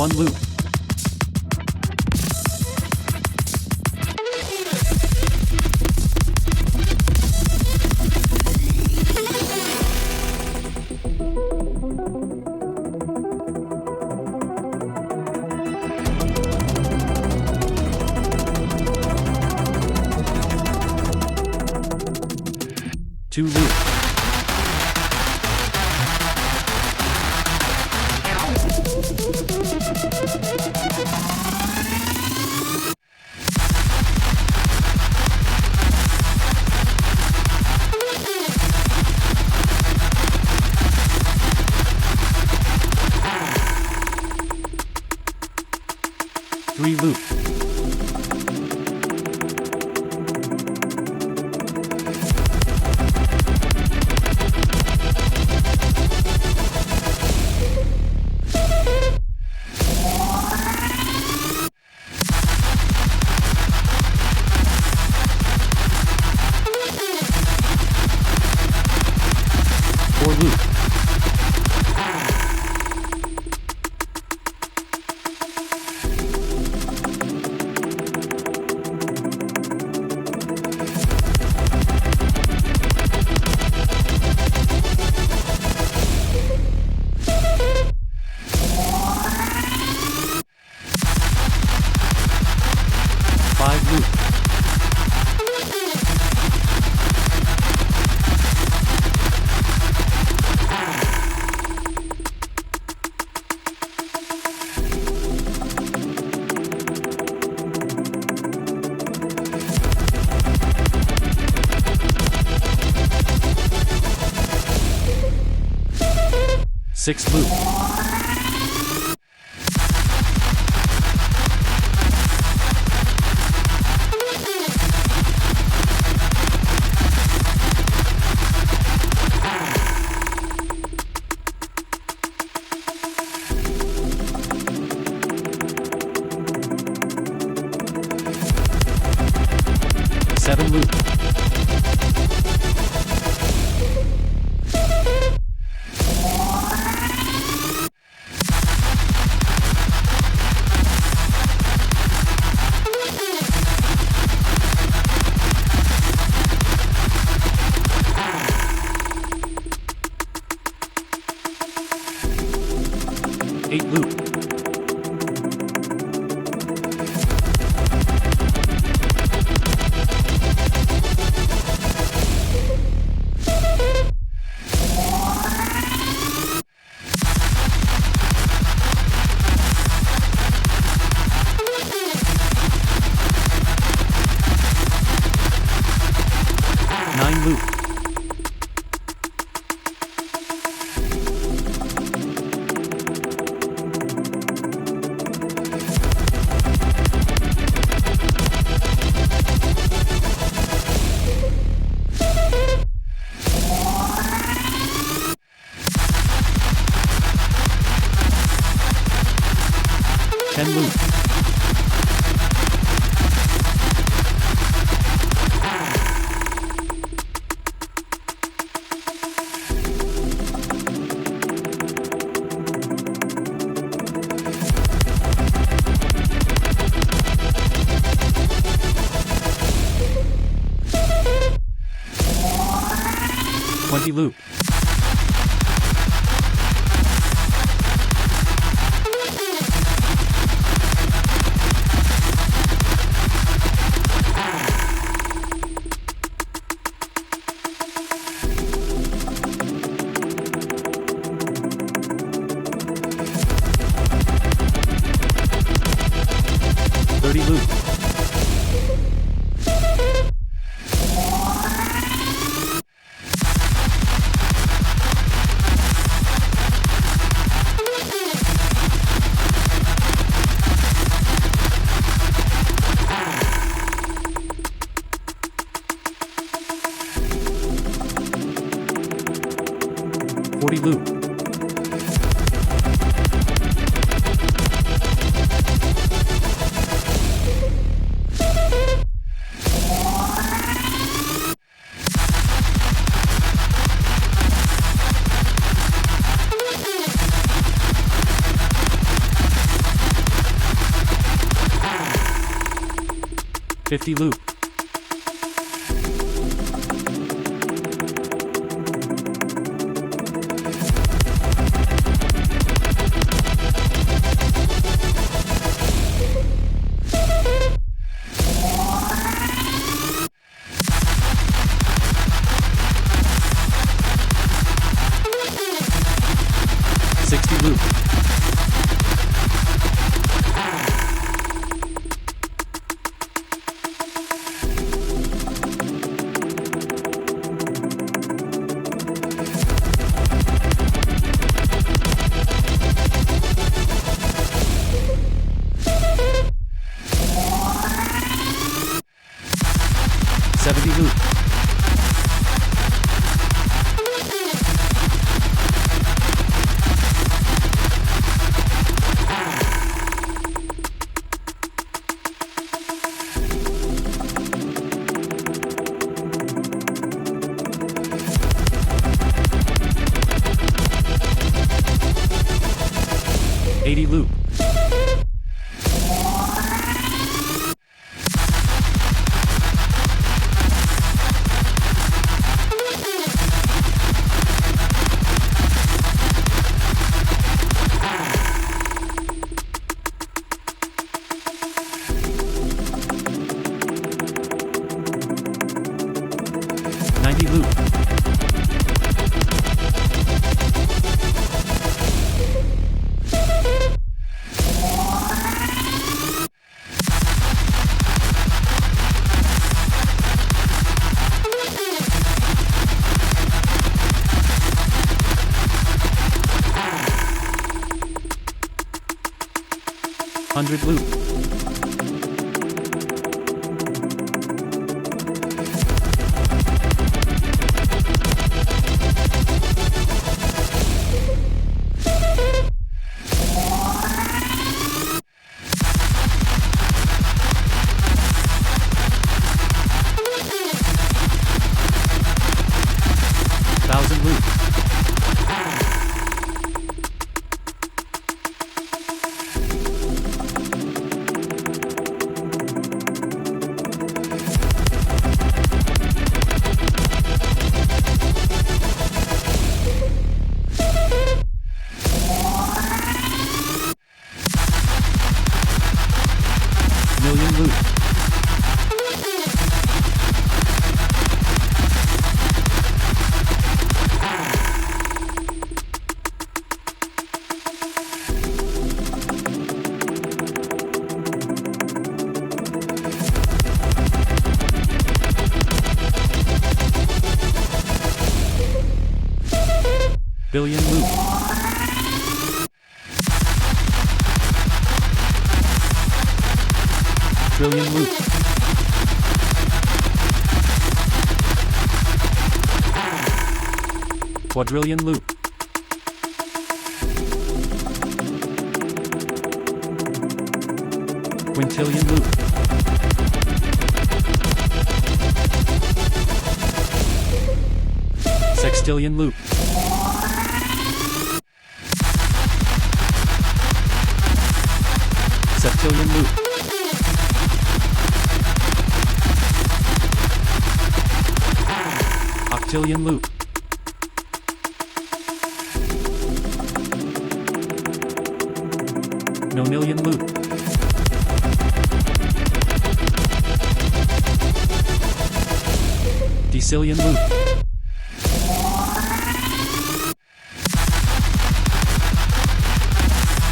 1 loop. Two loop. Three loop. Four loop. Five loop. Six loop. Seven loop. Eight loop. Nine loop. Ten loop. Twenty loop. Loop. Loop. 50 loop. Loop. 70 loop. 80 loop. 90 loop. 100 loop. 1000 loop. 1,000,000 loop. 1,000,000,000 loop. 1,000,000,000 loop. 1,000,000,000 loop. 1,000,000,000 loop. 6,000,000,000 loop. 7,000,000,000 loop. 8,000,000,000 loop. 9,000,000 loop. 10,000,000 loop.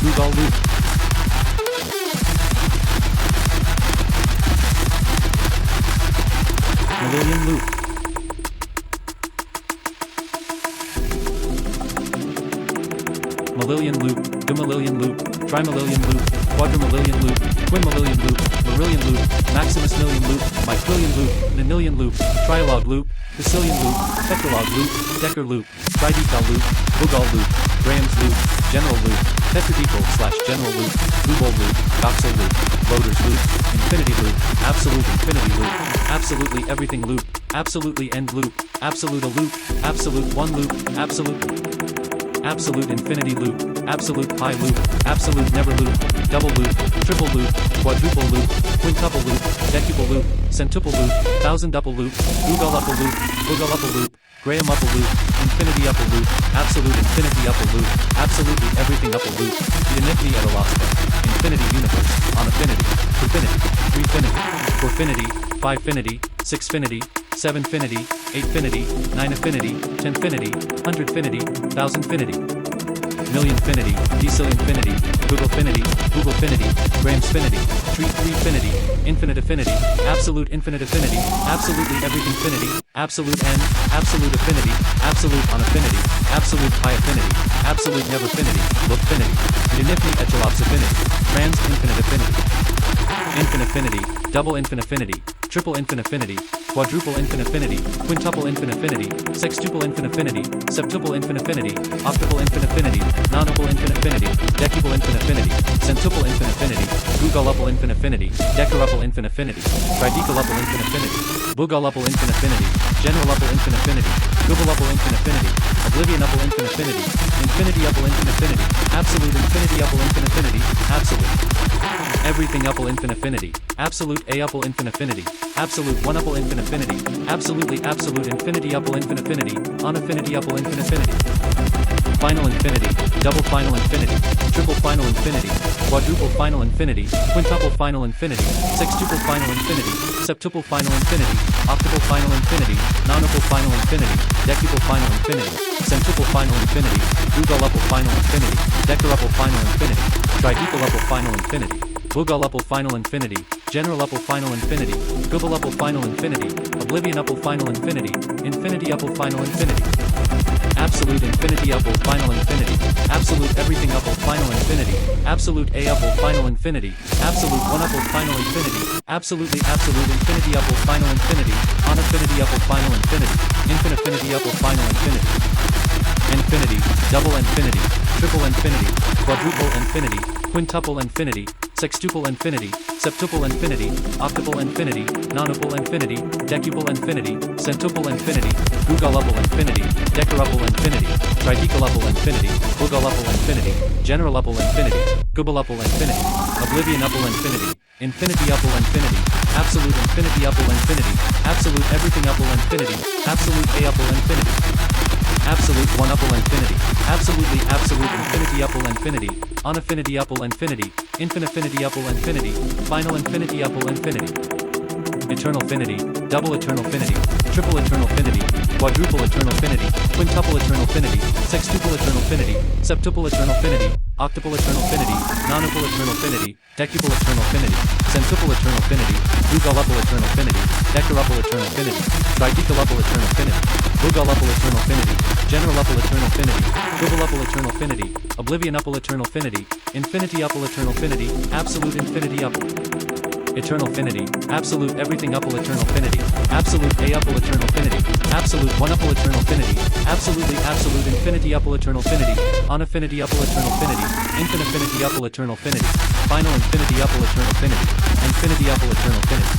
2,000,000 loop. 1,000,000 loop. 1,000,000 loop. 2,000,000 loop. Trimillion loop. Quadrimillion loop. Quinmillion loop. Marillion loop. Maximus million loop. Micrillion loop. Nonillion loop. Trilog loop. Decillion loop. Tetralog loop. Decker loop. Tridecal loop. Giggol loop. Graham's loop. General loop. Tetradecal/general loop. Giggol loop. Doxel loop. Loaders loop. Infinity loop. Absolute infinity loop. Absolutely everything loop. Absolutely end loop. Absolute a loop. Absolute one loop. Absolute infinity loop. absolute pi loop, absolute never loop, double loop, triple loop, quadruple loop, quintuple loop, decuple loop, centuple loop, thousand-uple loop, googol-uple loop, boogle-uple loop, Graham-uple loop, infinity-uple loop, absolute infinity-uple loop, absolutely everything-uple loop, unity at Alaska, infinity universe, on affinity, infinity, threefinity, fourfinity, fivefinity, sixfinity, sevenfinity, eightfinity, ninefinity, tenfinity, hundredfinity, thousandfinity, millionfinity, decillionfinity, googlefinity, googlefinity, Grahamsfinity, threefinity, infinite affinity, absolute infinite affinity, absolutely everythingfinity, absolute n, absolute affinity, absolute on affinity, absolute pi affinity, absolute neverfinity, lookfinity, unifiny echelops affinity, trans infinite affinity, infinifinity, double infinifinity, triple infinifinity, quadruple infinifinity, quintuple infinifinity, sextuple infinifinity, septuple infinifinity, octuple infinifinity, nonuple infinifinity, decuple infinifinity, centuple infinifinity, googol-uple infinifinity, decaruple infinifinity, tridecaluple infinifinity, boogle-uple infinifinity, general-uple infinifinity, google-uple infinifinity, oblivion-uple infinifinity, infinity-uple infinifinity, absolute infinity-uple infinifinity, absolute everything-uple infinifinity, absolute a-uple infinifinity, absolute one-uple infinifinity, absolutely absolute infinity-uple infinifinity, unaffinity-uple infinifinity, final infinity, double final infinity, triple final infinity, quadruple final infinity, quintuple final infinity, sextuple final infinity, septuple final infinity, octuple final infinity, nonuple final infinity, decuple final infinity, centuple final infinity, googol-uple final infinity, decaruple final infinity, tridecaluple final infinity, boogle-uple final infinity, general-uple final infinity, googol-uple final infinity, oblivion-uple final infinity, infinity-uple final infinity, absolute infinity-uple final infinity, absolute everything-uple final infinity, absolute a-uple final infinity, absolute one-uple final infinity, absolutely absolute infinity-uple final infinity, unaffinity-uple final infinity, infinifinity-uple final infinity, infinity, double infinity, triple infinity, quadruple infinity, quintuple infinity, sextuple infinity, septuple infinity, octuple infinity, nonuple infinity, decuple infinity, centuple infinity, googol-uple infinity, decaruple infinity, tridecaluple infinity, boogle-uple infinity, general-uple infinity, googol-uple infinity, oblivion-uple infinity, infinity-uple infinity, absolute infinity-uple infinity, absolute everything-uple infinity, absolute a-uple infinity, absolute one-uple infinity, absolutely absolute infinity-uple infinity, unaffinity-uple infinity, infinifinity-uple infinity, final infinity-uple infinity, eternalfinity, double eternalfinity, triple eternalfinity, quadruple eternalfinity, quintuple eternalfinity, sextuple eternalfinity, septuple eternalfinity, octuple eternalfinity, nonuple eternalfinity, decuple eternalfinity, centuple eternalfinity, googol-uple eternalfinity, decaruple eternalfinity, tridecaluple eternalfinity, boogle-uple eternalfinity, general-uple eternalfinity, googol-uple eternalfinity, oblivion-uple eternalfinity, infinity-uple eternalfinity, absolute infinity-uple, eternalfinity, absolute everything-uple eternalfinity, absolute a-uple eternalfinity, absolute one-uple eternalfinity, absolutely absolute infinity-uple eternalfinity, unaffinity-uple eternalfinity, infinifinity-uple eternalfinity, final infinity-uple eternalfinity, infinity-uple eternalfinity,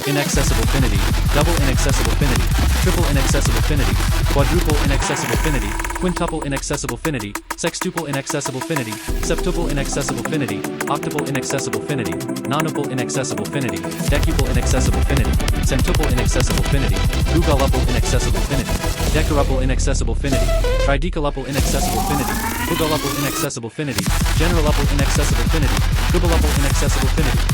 inaccessible-finity, double inaccessible-finity, triple inaccessible-finity, quadruple inaccessible-finity, quintuple inaccessible-finity, sextuple inaccessible-finity, septuple inaccessible-finity, octuple inaccessible-finity, nonuple inaccessible-finity, decuple inaccessible-finity, centuple inaccessible-finity, googol-uple inaccessible-finity, decaruple inaccessible-finity, tridecaluple inaccessible-finity, boogle-uple inaccessible-finity, general-uple inaccessible-finity, googol-uple inaccessible-finity,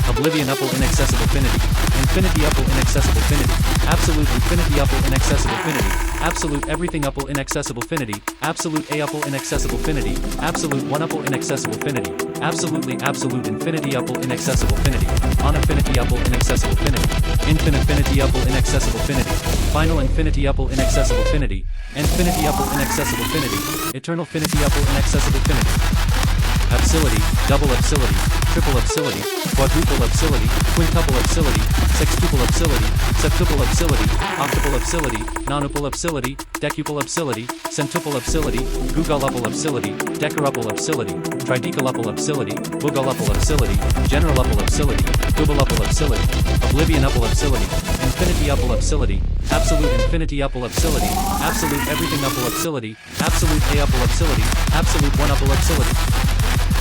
oblivion-uple inaccessible-finity, infinity-uple inaccessible-finity, absolute infinity-uple inaccessible-finity, absolute everything-uple inaccessible-finity, absolute a-uple inaccessible-finity, absolute one-uple inaccessible-finity, absolutely absolute infinity-uple inaccessible-finity, unaffinity-uple inaccessible-finity, infinifinity-uple inaccessible-finity, final infinity-uple inaccessible-finity, infinity-uple inaccessible-finity, eternal-finity-uple inaccessible-finity, absility, double absility, triple absility, quadruple absility, quintuple absility, sextuple absility, septuple absility, octuple absility, nonuple absility, decuple absility, centuple absility, googol-uple absility, decaruple absility, tridecaluple absility, boogle-uple absility, general-uple absility, googol-uple absility, oblivion-uple absility, infinity upsility, absolute infinity upsility, absolute everything upsility, absolute a upsility, absolute 1 upsility.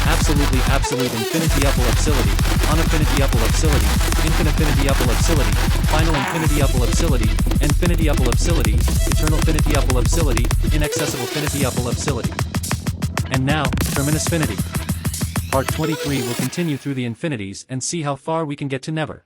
Absolutely absolute infinity upsility, unaffinity upsility, infinifinity upsility, final infinity upsility, infinity upsility, eternal finity upsility, inaccessible finity upsility. And now, Terminusfinity. Part 23 will continue through the infinities and see how far we can get to never.